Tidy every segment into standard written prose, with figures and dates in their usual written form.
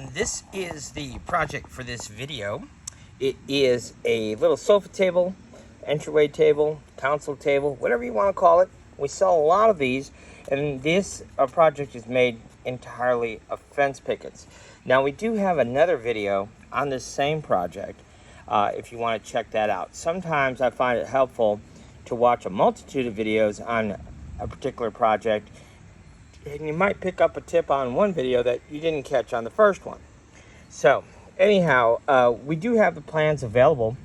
And this is the project for this video. It is a little sofa table, entryway table, console table, whatever you want to call it. We sell a lot of these, and this project is made entirely of fence pickets. Now we do have another video on this same project if you want to check that out. Sometimes I find it helpful to watch a multitude of videos on a particular project, and you might pick up a tip on one video that you didn't catch on the first one. So anyhow, we do have the plans available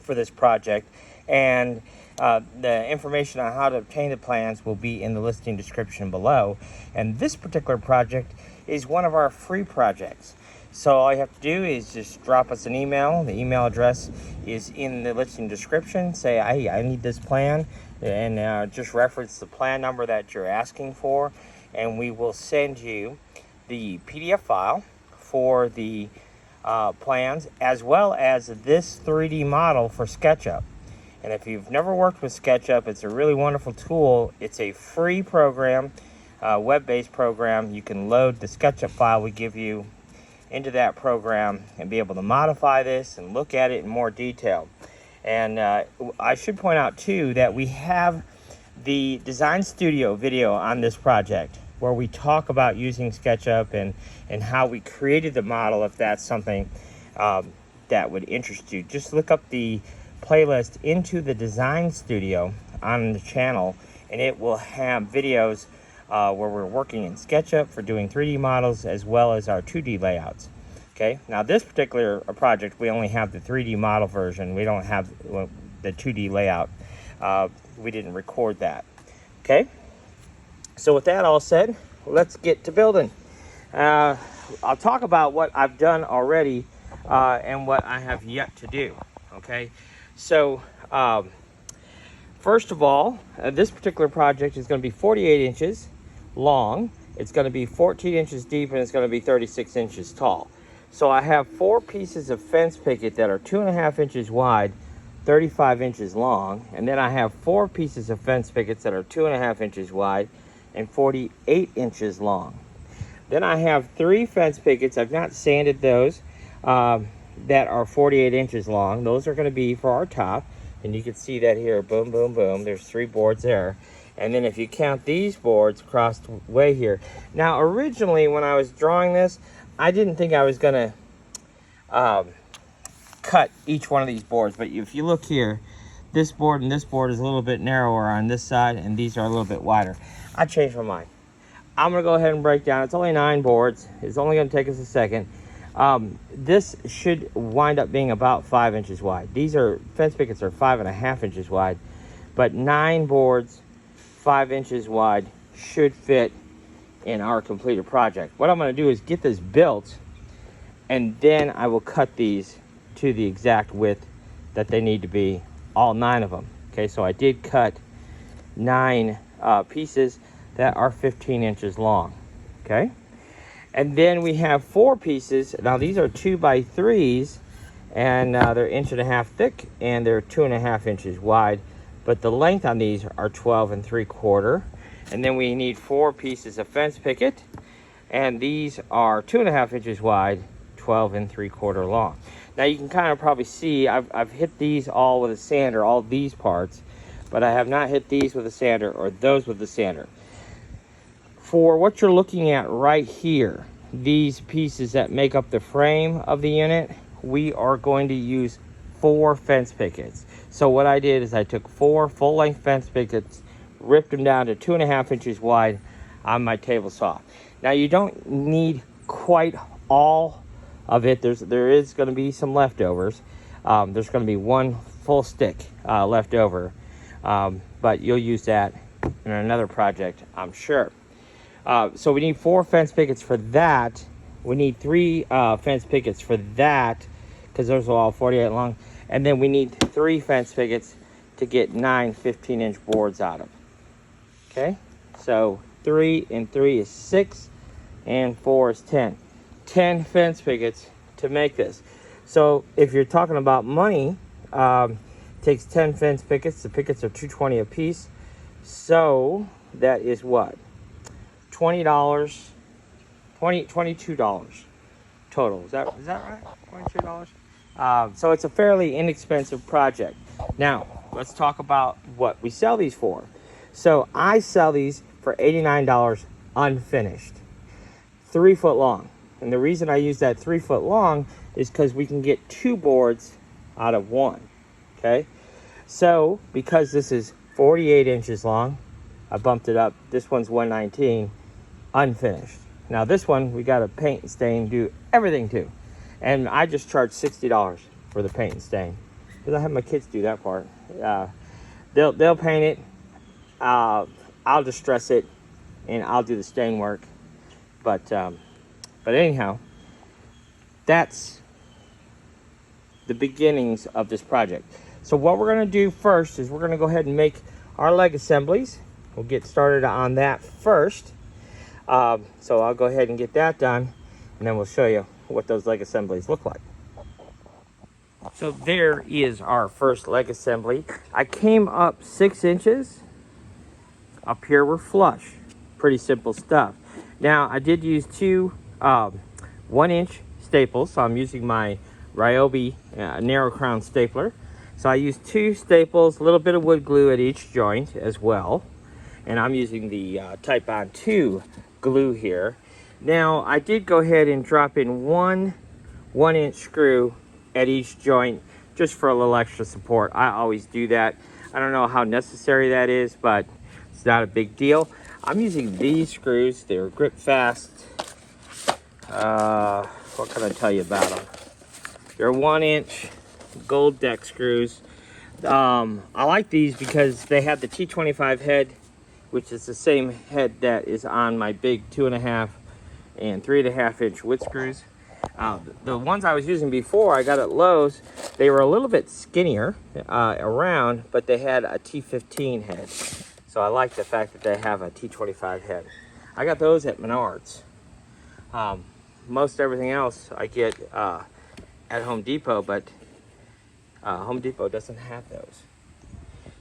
for this project, and the information on how to obtain the plans will be in the listing description below. And this particular project is one of our free projects. So all you have to do is just drop us an email. The email address is in the listing description. Say, hey, I need this plan, and just reference the plan number that you're asking for, and we will send you the PDF file for the plans, as well as this 3D model for SketchUp. And if you've never worked with SketchUp, it's a really wonderful tool. It's a free program, web-based program. You can load the SketchUp file we give you into that program and be able to modify this and look at it in more detail. And I should point out too that we have the design studio video on this project where we talk about using SketchUp and how we created the model, if that's something that would interest you. Just look up the playlist Into the Design Studio on the channel, and it will have videos where we're working in SketchUp for doing 3D models as well as our 2D layouts. Okay, now this particular project, we only have the 3D model version. We don't have the 2D layout. We didn't record that. Okay, so with that all said, let's get to building. I'll talk about what I've done already and what I have yet to do. Okay, so first of all, this particular project is going to be 48 inches long. It's going to be 14 inches deep, and it's going to be 36 inches tall. So I have 4 pieces of fence picket that are 2.5 inches wide, 35 inches long, and then I have 4 pieces of fence pickets that are 2.5 inches wide and 48 inches long. Then I have 3 fence pickets, I've not sanded those, that are 48 inches long. Those are going to be for our top, and you can see that here, boom, boom, boom. There's 3 boards there. And then if you count these boards across the way here. Now, originally, when I was drawing this, I didn't think I was going to cut each one of these boards. But if you look here, this board and this board is a little bit narrower on this side, and these are a little bit wider. I changed my mind. I'm going to go ahead and break down. It's only 9 boards. It's only going to take us a second. This should wind up being about 5 inches wide. These are fence pickets are 5.5 inches wide, but 9 boards, 5 inches wide, should fit in our completed project. What I'm going to do is get this built, and then I will cut these to the exact width that they need to be, all 9 of them. Okay, so I did cut 9 pieces that are 15 inches long. Okay, and then we have 4 pieces. Now these are 2x3s, and they're 1.5 inches thick, and they're 2.5 inches wide. But the length on these are 12 3/4. And then we need 4 pieces of fence picket, and these are 2.5 inches wide, 12 3/4 long. Now you can kind of probably see I've hit these all with a sander, all these parts, but I have not hit these with a sander or those with the sander. For what you're looking at right here, these pieces that make up the frame of the unit, we are going to use 4 fence pickets. So what I did is I took 4 full-length fence pickets, ripped them down to 2.5 inches wide on my table saw. Now you don't need quite all of it. There is going to be some leftovers. There's going to be 1 full stick left over, but you'll use that in another project, I'm sure. So we need 4 fence pickets for that. We need 3 fence pickets for that, because those are all 48 long. And then we need 3 fence pickets to get 9 15-inch boards out of. Okay, so 3 and 3 is 6, and 4 is 10. 10 fence pickets to make this. So if you're talking about money, it takes 10 fence pickets. The pickets are $2.20 a piece. So that is what? $20, $22 total. Is that right? $22. So it's a fairly inexpensive project. Now, let's talk about what we sell these for. So I sell these for $89 unfinished, 3 foot long. And the reason I use that 3 foot long is because we can get 2 boards out of 1. Okay, so because this is 48 inches long, I bumped it up. This one's 119 unfinished. Now this one we got to paint and stain, do everything to, and I just charge $60 for the paint and stain because I have my kids do that part. They'll paint it. I'll distress it, and I'll do the stain work. But anyhow, that's the beginnings of this project. So what we're going to do first is we're going to go ahead and make our leg assemblies. We'll get started on that first. So I'll go ahead and get that done, and then we'll show you what those leg assemblies look like. So there is our first leg assembly. I came up 6 inches. Up here we're flush. Pretty simple stuff. Now I did use 2 1-inch staples, so I'm using my Ryobi narrow crown stapler. So I used 2 staples, a little bit of wood glue at each joint as well. And I'm using the Type On 2 glue here. Now I did go ahead and drop in 1 1-inch screw at each joint just for a little extra support. I always do that. I don't know how necessary that is, but it's not a big deal. I'm using these screws. They're grip fast. What can I tell you about them? They're 1-inch gold deck screws. I like these because they have the T25 head, which is the same head that is on my big 2.5 and 3.5 inch wood screws. The ones I was using before I got at Lowe's, they were a little bit skinnier around, but they had a T15 head. So I like the fact that they have a T25 head. I got those at Menards. Most everything else I get at Home Depot, but Home Depot doesn't have those.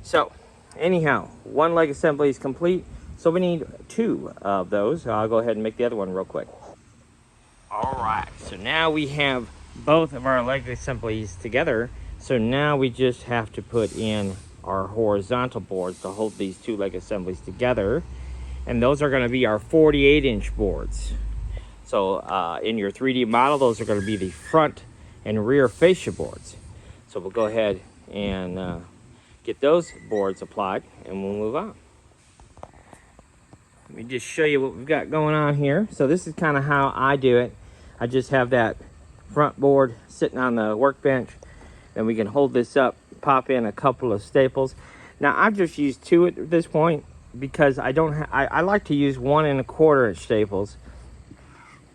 So anyhow, 1 leg assembly is complete. So we need 2 of those. I'll go ahead and make the other one real quick. All right, so now we have both of our leg assemblies together. So now we just have to put in our horizontal boards to hold these 2 leg assemblies together. And those are gonna be our 48-inch boards. So in your 3D model, those are gonna be the front and rear fascia boards. So we'll go ahead and get those boards applied, and we'll move on. Let me just show you what we've got going on here. So this is kind of how I do it. I just have that front board sitting on the workbench. Then we can hold this up, pop in a couple of staples. Now I've just used 2 at this point because I don't. I like to use 1 1/4 inch staples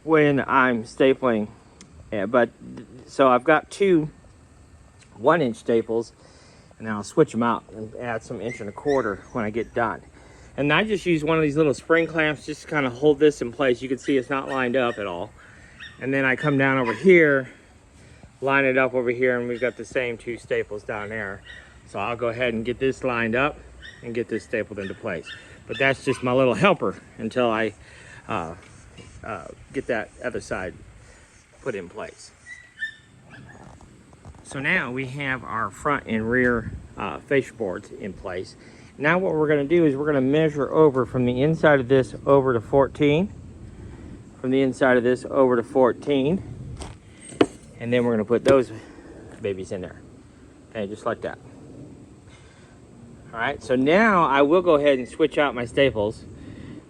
when I'm stapling. Yeah, but so I've got 2 1-inch staples, and I'll switch them out and add some 1 1/4 when I get done. And I just use one of these little spring clamps just to kind of hold this in place. You can see it's not lined up at all. And then I come down over here, line it up over here, and we've got the same 2 staples down there. So I'll go ahead and get this lined up and get this stapled into place. But that's just my little helper until I get that other side put in place. So now we have our front and rear fascia boards in place. Now what we're going to do is we're going to measure over from the inside of this over to 14, from the inside of this over to 14, and then we're going to put those babies in there. Okay, just like that. All right, so now I will go ahead and switch out my staples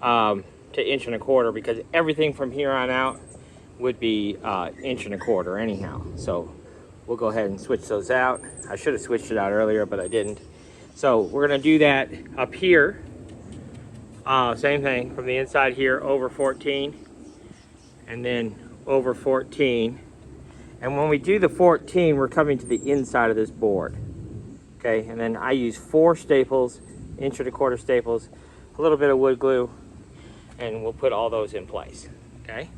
to 1 1/4 because everything from here on out would be 1 1/4 anyhow. So we'll go ahead and switch those out. I should have switched it out earlier, but I didn't. So we're gonna do that up here. Same thing, from the inside here over 14, and then over 14. And when we do the 14, we're coming to the inside of this board. Okay, and then I use 4 staples, 1 1/4 staples, a little bit of wood glue, and we'll put all those in place. Okay,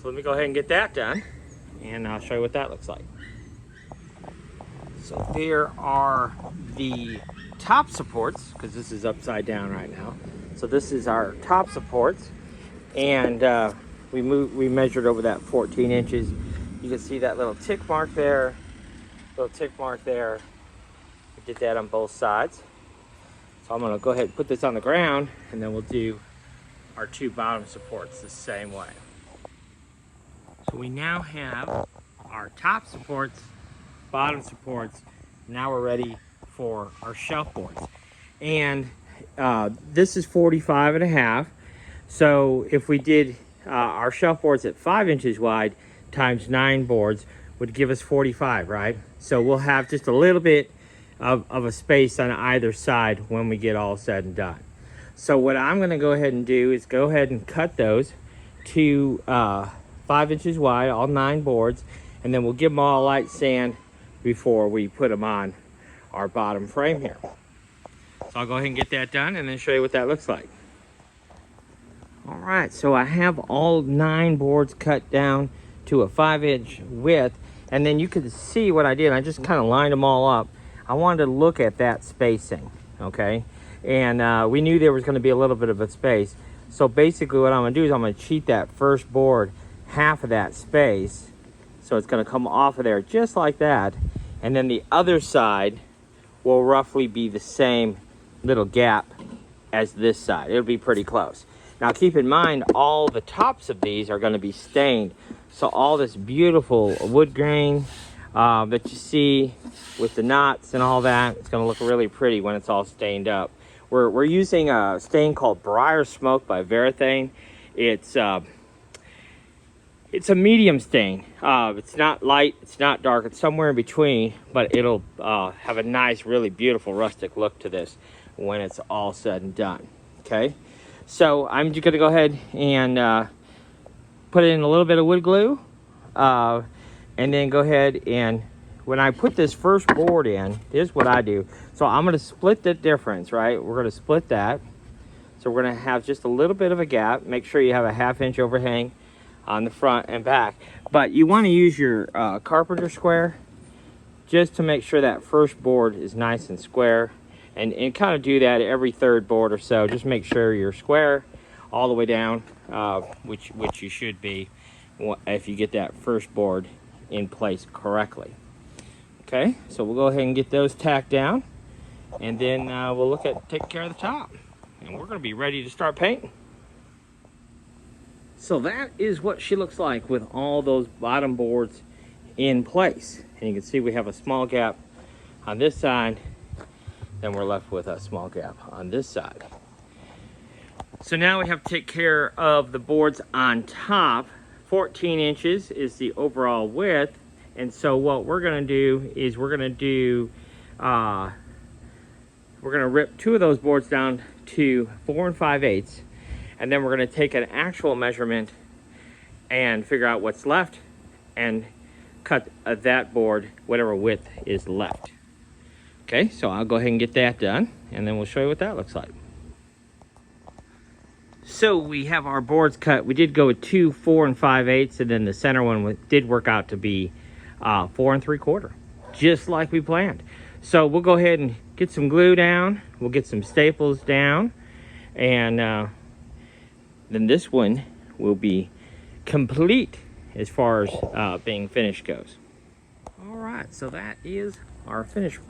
so let me go ahead and get that done, and I'll show you what that looks like. So there are the top supports, because this is upside down right now. So this is our top supports, and we measured over that 14 inches. You can see that little tick mark there, little tick mark there. We did that on both sides. So I'm gonna go ahead and put this on the ground, and then we'll do our 2 bottom supports the same way. So we now have our top supports, bottom supports. Now we're ready for our shelf boards. And this is 45.5. So if we did our shelf boards at 5 inches wide times 9 boards would give us 45, right? So we'll have just a little bit of a space on either side when we get all said and done. So what I'm gonna go ahead and do is go ahead and cut those to 5 inches wide, all 9 boards, and then we'll give them all a light sand before we put them on our bottom frame here. So I'll go ahead and get that done and then show you what that looks like. All right, so I have all 9 boards cut down to a 5-inch width, and then you can see what I did. I just kind of lined them all up. I wanted to look at that spacing, okay? And we knew there was gonna be a little bit of a space. So basically what I'm gonna do is I'm gonna cheat that first board half of that space. So it's gonna come off of there just like that. And then the other side will roughly be the same little gap as this side. It'll be pretty close. Now keep in mind, all the tops of these are gonna be stained. So all this beautiful wood grain that you see with the knots and all that, it's gonna look really pretty when it's all stained up. We're using a stain called Briar Smoke by Varathane. It's a medium stain. It's not light, it's not dark, it's somewhere in between, but it'll have a nice, really beautiful rustic look to this when it's all said and done, okay? So I'm just gonna go ahead and put in a little bit of wood glue, and then go ahead and when I put this first board in, here's what I do. So I'm gonna split the difference, right? We're gonna split that. So we're gonna have just a little bit of a gap. Make sure you have a 1/2 inch overhang on the front and back. But you wanna use your carpenter square just to make sure that first board is nice and square. And kind of do that every 3rd board or so. Just make sure you're square all the way down, which you should be if you get that first board in place correctly. Okay, so we'll go ahead and get those tacked down, and then we'll look at taking care of the top. And we're gonna be ready to start painting. So that is what she looks like with all those bottom boards in place. And you can see we have a small gap on this side, then we're left with a small gap on this side. So now we have to take care of the boards on top. 14 inches is the overall width. And so what we're gonna do is we're gonna rip 2 of those boards down to 4 5/8, and then we're gonna take an actual measurement and figure out what's left and cut that board whatever width is left. Okay, so I'll go ahead and get that done, and then we'll show you what that looks like. So we have our boards cut. We did go with 2 4 5/8, and then the center one did work out to be 4 3/4, just like we planned. So we'll go ahead and get some glue down. We'll get some staples down, and then this one will be complete as far as being finished goes. All right, so that is our finished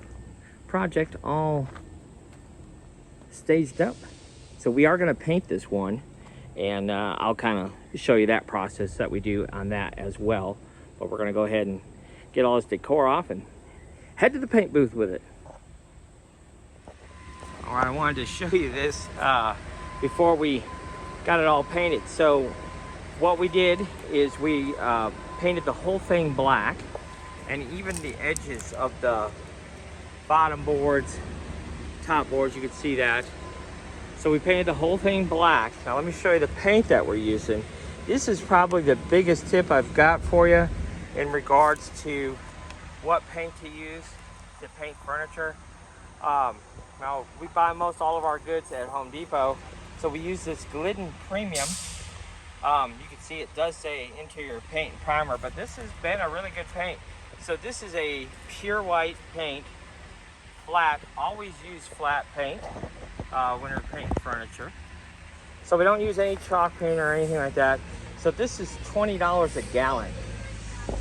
project all staged up. So we are going to paint this one, and I'll kind of show you that process that we do on that as well. But we're going to go ahead and get all this decor off and head to the paint booth with it. All right, I wanted to show you this before we got it all painted. So what we did is we painted the whole thing black, and even the edges of the bottom boards, top boards, you can see that. So we painted the whole thing black. Now let me show you the paint that we're using. This is probably the biggest tip I've got for you in regards to what paint to use to paint furniture. Now we buy most all of our goods at Home Depot, so we use this Glidden Premium. You can see it does say interior paint and primer, but this has been a really good paint. So this is a pure white paint, flat. Always use flat paint when you're painting furniture. So we don't use any chalk paint or anything like that. So this is $20 a gallon.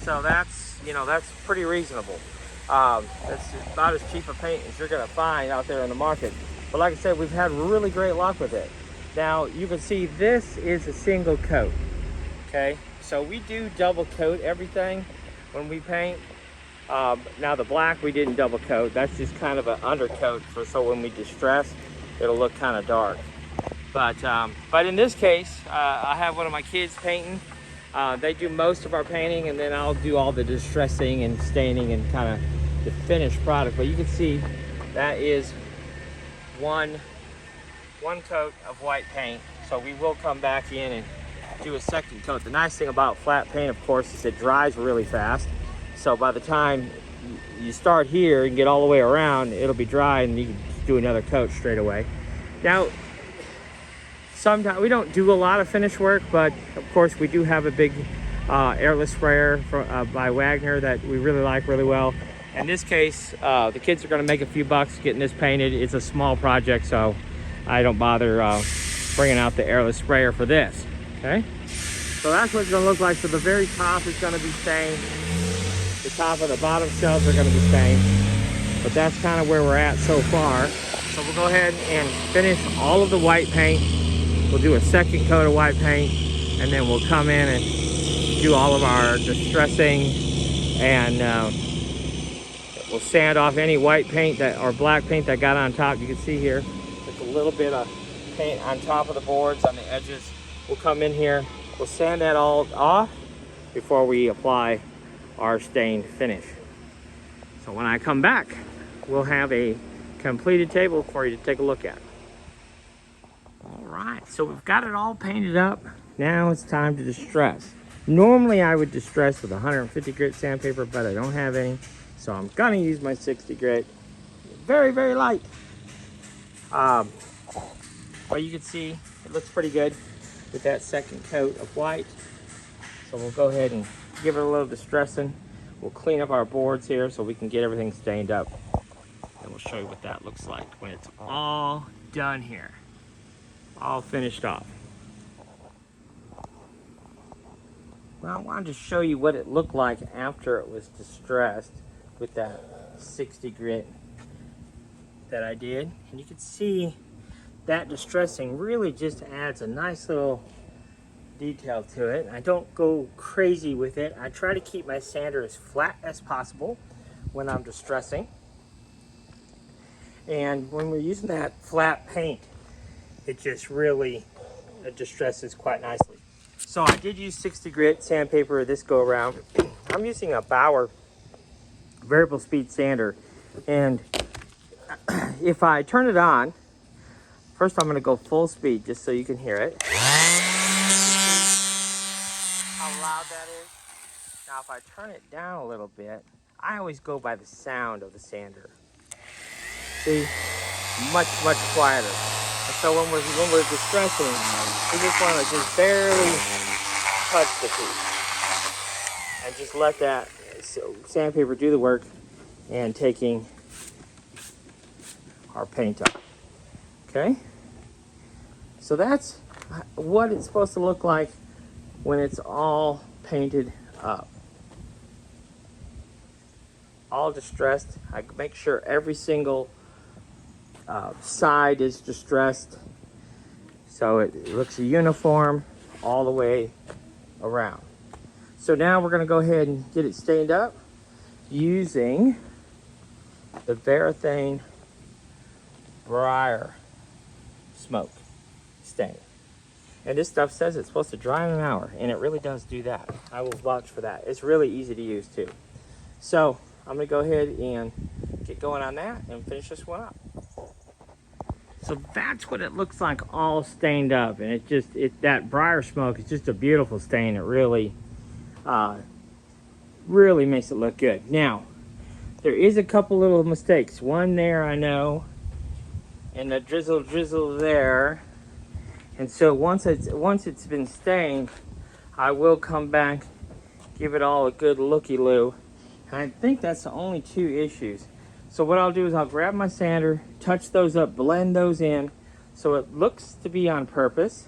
So that's, you know, that's pretty reasonable. That's about as cheap a paint as you're gonna find out there in the market. But like I said, we've had really great luck with it. Now you can see this is a single coat, okay? So we do double coat everything when we paint. Now the black we didn't double coat. That's just kind of an undercoat so when we distress, it'll look kind of dark. But in this case, I have one of my kids painting. They do most of our painting, and then I'll do all the distressing and staining and kind of the finished product. But you can see that is one coat of white paint. So we will come back in and do a second coat. The nice thing about flat paint, of course, is it dries really fast. So by the time you start here and get all the way around, it'll be dry and you can do another coat straight away. Now, sometimes we don't do a lot of finish work, but of course we do have a big airless sprayer by Wagner that we really like really well. In this case, the kids are going to make a few bucks getting this painted. It's a small project, so I don't bother bringing out the airless sprayer for this. Okay, so that's what it's going to look like. So the very top is going to be stained. The top and the bottom shelves are going to be stained. But that's kind of where we're at so far. So we'll go ahead and finish all of the white paint. We'll do a second coat of white paint, and then we'll come in and do all of our distressing, and we'll sand off any white paint that or black paint that got on top. You can see here, there's a little bit of paint on top of the boards, on the edges. We'll come in here, we'll sand that all off before we apply our stained finish. So when I come back, we'll have a completed table for you to take a look at. All right, so we've got it all painted up. Now it's time to distress. Normally I would distress with 150 grit sandpaper, but I don't have any. So I'm gonna use my 60 grit. Very, very light. But you can see it looks pretty good with that second coat of white. So we'll go ahead and give it a little distressing. We'll clean up our boards here so we can get everything stained up. And we'll show you what that looks like when it's all done here. All finished off. Well, I wanted to show you what it looked like after it was distressed with that 60 grit that I did. And you can see that distressing really just adds a nice little detail to it. I don't go crazy with it. I try to keep my sander as flat as possible when I'm distressing. And when we're using that flat paint, it just really distresses quite nicely. So I did use 60 grit sandpaper this go around. I'm using a Bauer variable speed sander, and if I turn it on, first I'm going to go full speed just so you can hear it. How loud that is. Now if I turn it down a little bit, I always go by the sound of the sander. See, much quieter. And so when we're distressing, we just want to just barely touch the piece and just let that sandpaper do the work and taking our paint up. Okay, so that's what it's supposed to look like when it's all painted up, all distressed. I make sure every single side is distressed so it looks uniform all the way around. So now we're going to go ahead and get it stained up using the Varathane Briar Smoke stain. And this stuff says it's supposed to dry in an hour, and it really does do that. I will vouch for that. It's really easy to use too. So I'm going to go ahead and get going on that and finish this one up. So that's what it looks like all stained up, and that briar smoke is just a beautiful stain. It really really makes it look good. Now there is a couple little mistakes. One there, I know, and the drizzle there. And so once it's been stained, I will come back, give it all a good looky-loo. And I think that's the only two issues. So what I'll do is I'll grab my sander, touch those up, blend those in so it looks to be on purpose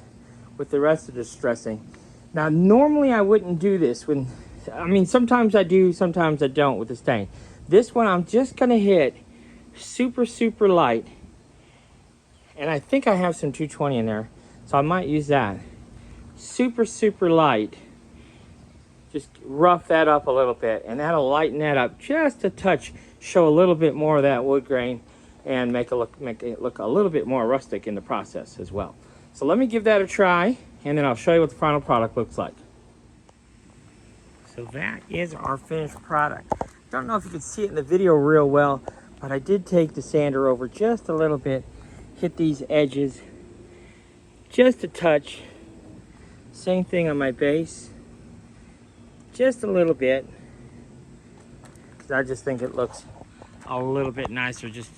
with the rest of the distressing. Now, normally I wouldn't do this when, I mean, sometimes I do, sometimes I don't with the stain. This one I'm just gonna hit super, super light. And I think I have some 220 in there, so I might use that. Super, super light. Just rough that up a little bit, and that'll lighten that up just a touch, show a little bit more of that wood grain, and make it look a little bit more rustic in the process as well. So let me give that a try, and then I'll show you what the final product looks like. So that is our finished product. Don't know if you can see it in the video real well, but I did take the sander over just a little bit, hit these edges just a touch. Same thing on my base, just a little bit, because I just think it looks a little bit nicer just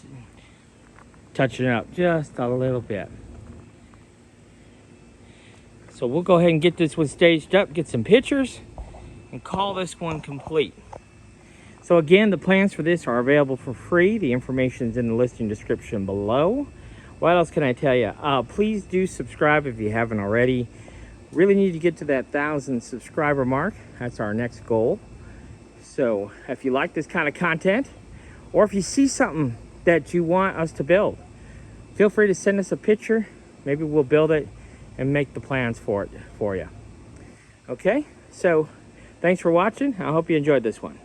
touching it up just a little bit. So we'll go ahead and get this one staged up, get some pictures, and call this one complete. So again, the plans for this are available for free. The information is in the listing description below. What else can I tell you? Please do subscribe if you haven't already. Really need to get to that 1,000 subscriber mark. That's our next goal. So if you like this kind of content, or if you see something that you want us to build, feel free to send us a picture. Maybe we'll build it and make the plans for it for you. Okay, so thanks for watching. I hope you enjoyed this one.